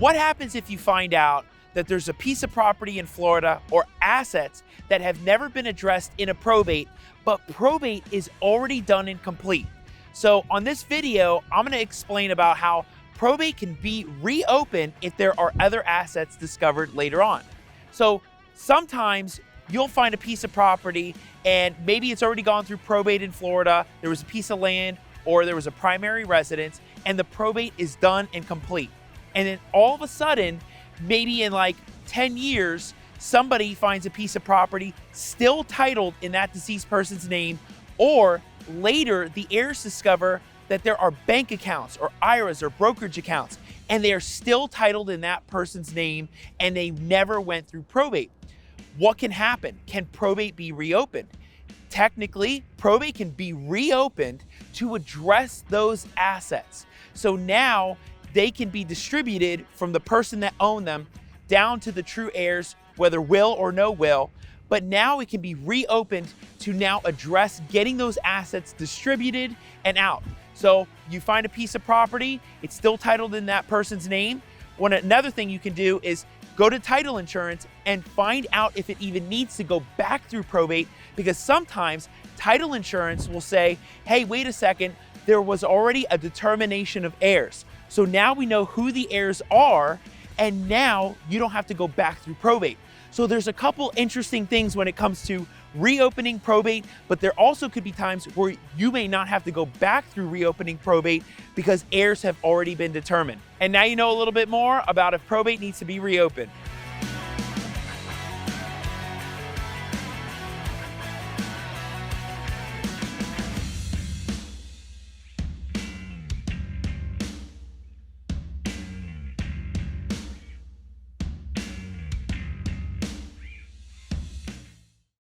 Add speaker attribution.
Speaker 1: What happens if you find out that there's a piece of property in Florida or assets that have never been addressed in a probate, but probate is already done and complete? So on this video, I'm gonna explain about how probate can be reopened if there are other assets discovered later on. So sometimes you'll find a piece of property and maybe it's already gone through probate in Florida, there was a piece of land or there was a primary residence and the probate is done and complete. And then all of a sudden, maybe in like 10 years, somebody finds a piece of property still titled in that deceased person's name, or later the heirs discover that there are bank accounts or IRAs or brokerage accounts and they are still titled in that person's name and they never went through probate. What can happen? Can probate be reopened? Technically, probate can be reopened to address those assets. So now they can be distributed from the person that owned them down to the true heirs, whether will or no will. But now it can be reopened to now address getting those assets distributed and out. So you find a piece of property, it's still titled in that person's name. Another thing you can do is go to title insurance and find out if it even needs to go back through probate, because sometimes title insurance will say, hey, wait a second, there was already a determination of heirs. So now we know who the heirs are, and now you don't have to go back through probate. So there's a couple interesting things when it comes to reopening probate, but there also could be times where you may not have to go back through reopening probate because heirs have already been determined. And now you know a little bit more about if probate needs to be reopened.